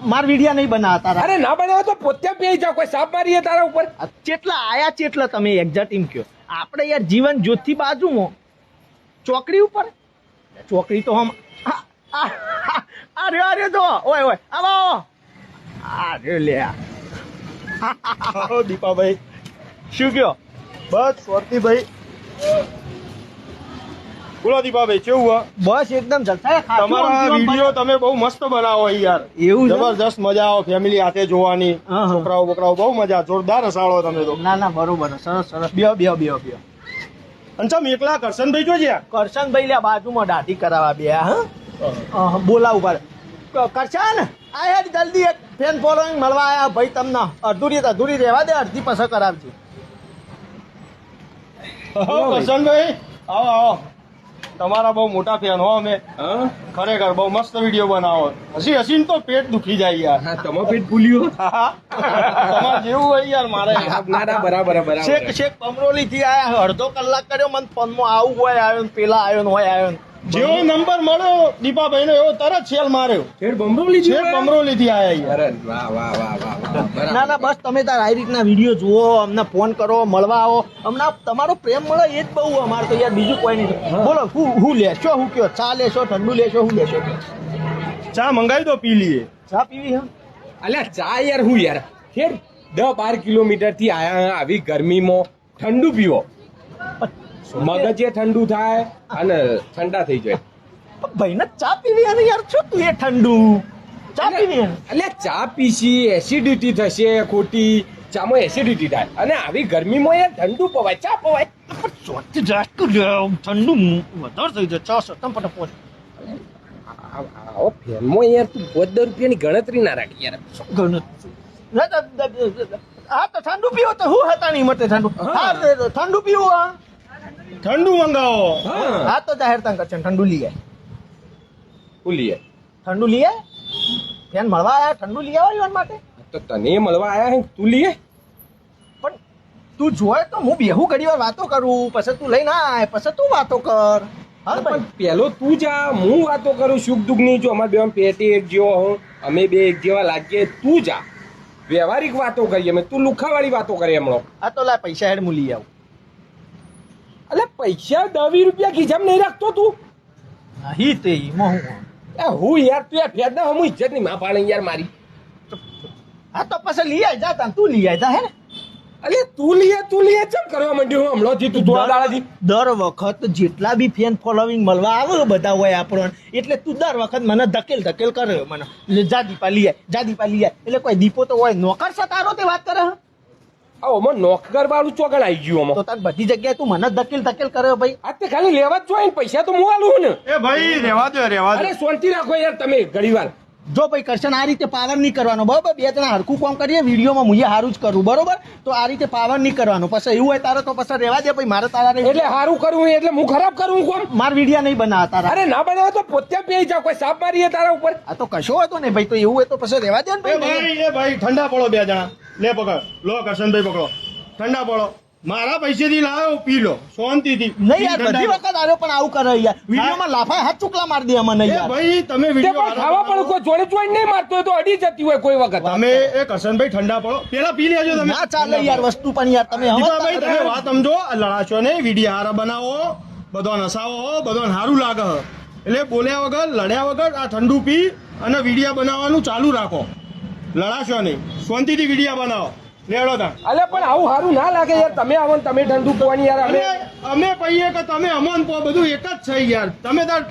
માર વિડિયા નહીં બનાવતા. અરે ના બનાવો તો પોતે પે જાવ, કોઈ સાપ મારીએ તારા ઉપર. ચેટલા આયા ચેટલા તમે એક્ઝેક્ટ એમ કયો. આપણે યાર જીવન જ્યોતિ બાજુમાં ચોકડી ઉપર ચોકડી તો હમ અરે તો ઓય ઓય આવો અરે લે દીપાભાઈ શું કયો? બસ સ્વાતિભાઈ બોલો દીપાભાઈ કેવું બસ એકદમ જલસા. તમારા વિડીયો તમે બહુ મસ્ત બનાવો યાર. એવું છે? જબરજસ્ત મજા આવે ફેમિલી સાથે જોવાની. હા, હા. છોકરાઓ બોકરાઓ બહુ મજા, જોરદાર હસાડો તમે તો. ના ના બરોબર સરસ સરસ. બેહો બેહો બેહો બેહો. અંચમ એકલા કરશનભાઈ જો જ્યાં કરશનભાઈ લ્યા બાજુમાં દાઢી કરાવવા બે હા બોલાવ ઉપર કરશન આયા જલ્દી એક ફેન ફોલોઈંગ મળવા આયા ભાઈ. તમને અધૂરી રહેવા દે, અડધી પસંદ કરાવજો. કરશનભાઈ આવો આવો. તમારા બહુ મોટા ફેન હો અમે. ખરેખર બહુ મસ્ત વિડીયો બનાવો. હસી હસીને તો પેટ દુખી જાય યાર. હા, તમારો પેટ ફૂલ્યું. તમારે જેવું હોય યાર મારે. ના ના બરાબર બરાબર. શેખ અમરોલી થી આયા, અડધો કલાક કર્યો. મને ફોનમાં આવું હોય આવ્યો ને પેલા આવ્યો ને હોય આવ્યો ને. જેવો નંબર મળ્યો દીપાભાઈ નો એવો તરત છેલ માર્યો. શેઠ બમરોલી છેક બમરોલી થી આયા યાર. અરે વાહ વાહ વાહ વાહ વાહ. ના ના બસ તમે તાર આવી રીતના વિડીયો જુઓ, અમને ફોન કરો, મળવા આવો. અમને તમારો પ્રેમ મળે એ જ બહુ અમારે તો યાર, બીજું કોઈ નહીં. બોલો હું લેશો? હું કયો? ચા લેશો, ઠંડુ લેશો, હું લેશો? ચા મંગાવી દો પી લઈએ. ચા પીવી હે? અલ્યા ચા યાર હું યાર શેઠ 10-12 કિલોમીટર થી આયા આવી ગરમીમાં ઠંડુ પીવો, મગજે ઠંડુ થાય અને ઠંડા થઈ જાય. ભાઈ ને ચા પીવી હે ને યાર, શું તું એ ઠંડુ ચા પીવી હે? અલ્યા ચા પીસી એસિડિટી થશે ખોટી, ચામાં એસિડિટી થાય અને આવી ગરમીમાં યાર ઠંડુ પવાય, ચા પવાય. ઠંડુ વધારે થઈ જાય. ચા સતમ પટ આવો ફેનમાં યાર તું 10 રૂપિયાની ગણતરી ના રાખી યાર. હા તો ઠંડુ પીવો તો હું હતા નહીં મતે ઠંડુ. હા ઠંડુ પીવું હા, ઠંડુ મંગાવો. હા તો જાહેર તંગ કરશે ઠંડુ લઈ આય. ભૂલીએ ઠંડુ લઈ આય. ફેન મળવા આયા, ઠંડુ લઈ આવો ઈવન માટે. તો તને મળવા આયા હે, તું લીએ. પણ તું જોય તો હું બેહું ઘડી વાર વાતો કરું, પછી તું લઈ ના આય, પછી તું વાતો કર. હા પણ ભાઈ પેલો તું જા, હું વાતો કરું સુખ દુઃખ ની. જો અમારે બે પેટી એક જેવો હું, અમે બે એક જેવા લાગીએ. તું જા વ્યવહારિક વાતો કરીએ, અમે તું લુખાવાળી વાતો કરીએ હમણાં. આ તો લા પૈસા હેડ હું લઈ આવું. એટલે પૈસા 10-20 રૂપિયા ખીચામાં નહીં રાખતો તું. નહીં તે ઈમાં હું. હું યાર તું યાર ફેર હું ઇજ્જત ની માં પાડે યાર મારી. હા તો પછી લઈ આય જા, તું લઈ આય જા હે ને. અરે તું લીએ ચમ કરવા માંડ્યો હું હમણાં થી તું થોડા દાડાથી. દર વખત જેટલા બી ફેન ફોલોવિંગ મળવા આવે બધા હોય આપણને, એટલે તું દર વખત મને ધકેલ કરે મને. જા દીપા લઈ આય, જા દીપા લઈ આય. એટલે કોઈ દીપો તો હોય નોકર છે તારો, તે વાત કરે. આવો નોકર વાળું ચોકડ આવી ગયું તો તાર બધી જગ્યાએ તું મને ધકેલ કરે ભાઈ. આ તે ખાલી લેવા જ જોઈએ ને, પૈસા તો હું આલું ને. એ ભાઈ રેવા દો રેવા દો. અરે શાંતિ રાખો યાર તમે ઘડી વાર. જો ભાઈ કરશન આ રીતે પાવર નહીં કરવાનો બરોબર. બે જણા હરખું કામ કરીએ, વિડીયોમાં હું સારું જ કરું બરોબર. તો આ રીતે પાવર નહીં કરવાનો. પછી એવું હોય તારે તો પછી રહેવા દે ભાઈ, મારે તારા એટલે સારું કરવું એટલે હું ખરાબ કરું કોમ. માર વિડીયા નહીં બનાવતા તારા. અરે ના બનાવો તો પોતે પે જાવ, કોઈ સાપ મારીએ તારા ઉપર. આ તો કશો હતો ને ભાઈ, તો એવું હોય તો પછી રહેવા દે ને ભાઈ. એ ભાઈ ઠંડા પડો બે જણા. લે પકડ, લો કરશનભાઈ પકડો, ઠંડા પડો. મારા પૈસેથી લાવો, પી લો શાંતિથી. નહીં યાર બધી વખત આવ્યો પણ આવું કરે યાર. વિડીયોમાં લાફા હાથ ચૂકલા મારી દે અમને એ યાર. ભાઈ તમે તે વિડીયો પણ ખાવા પણ કોઈ જોડે જોડે નહીં મારતો હોય તો અડી જતી હોય કોઈ વખત. તમે એ કરશનભાઈ ઠંડા પડો, પેલા પી લેજો તમે. ના ચાલે યાર વસ્તુ પણ યાર તમે દીપાભાઈ તમે વાત સમજો, લડાશો નહીં. વિડીયો હારા બનાવો, બધો નસાવો, બધો સારું લાગે. એટલે બોલ્યા વગર લડ્યા વગર આ ઠંડુ પી અને વિડીયો બનાવવાનું ચાલુ રાખો. લડાશો નહીં, શાંતિથી વિડીયો બનાવો. લેડો તા. અલે પણ આવું સારું ના લાગે યાર. તમે આવો ને તમે ઠંડુ પીવાની યાર. અમે કહીએ કે તમે અમન પો, બધું એક જ છે યાર. તમે તાર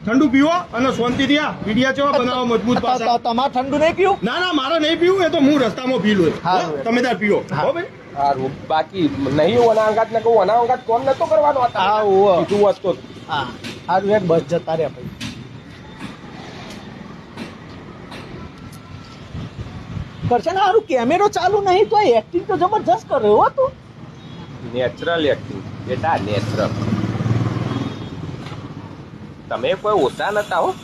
ઠંડુ પીવો અને શાંતિથી આ વિડીયો ચેવા બનાવો મજબૂત પાછા. તમારે ઠંડુ નહીં પીવું? ના ના મારે નહીં પીવું, એ તો હું રસ્તામાં પી લઉં. હારું. તમે તાર પીવો. હો ભાઈ. સારું બાકી નહીં વનાંગાત ને કહું વનાંગાત કોમ નતો કરવાનો હતા. હા, ઓહો. કીધું હોત તો. હા સારું યાર બસ જતા રહ્યા ભાઈ. કરશે ને સારું કેમેરો ચાલુ નહીં તો એક્ટિંગ તો જબરજસ્ત કરે હો તું. નેચરલ એક્ટિંગ બેટા, નેચરલ. તમે કોઈ ઓછા નતા હો.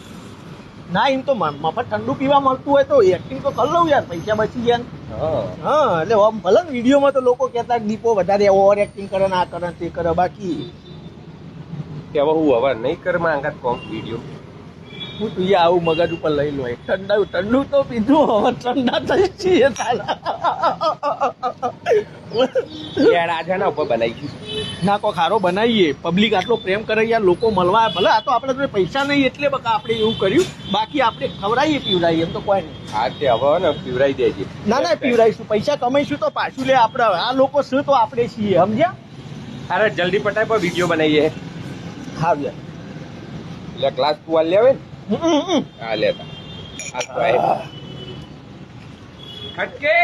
ના એમ તો મફત ઠંડુ પીવા મળતું હોય તો એક્ટિંગ તો કરી લઉં યાર, પૈસા બચી ગયા ને. હા એટલે આમ ભલે ને વિડીયોમાં તો લોકો કહેતા કે દીપો વધારે ઓવર એક્ટિંગ કરે ને આ કરે ને તે કરે, બાકી કે હવે હું હવે નહીં કર માંગત કોમ વિડીયો. હું તું આવું મગજ ઉપર લઈ લો ઠંડુ તો પીધું હવે ઠંડા થઈ છીએ યાર આજે ના ઉપર બનાવી ના કોઈ ખારો બનાવીએ પબ્લિક આટલો પ્રેમ કરે યાર લોકો મળવા ભલે આ તો આપણે જોડે પૈસા નહીં એટલે બકા આપણે એવું કર્યું બાકી આપણે ખવડાવીએ પીવડાવીએ એમ તો કોઈ નહીં આ તે હવે ને પીવરાઈ દેજે ના પીવડાવીશું પૈસા કમાઈશું તો પાછું લે આપણે આ લોકો શું તો આપણે છીએ સમજ્યા અરે જલ્દી પટાઈ પર વિડીયો બનાવીએ હા યાર એટલે ક્લાસ તું આ લેવે ને હા લેતા આ તો ખટકે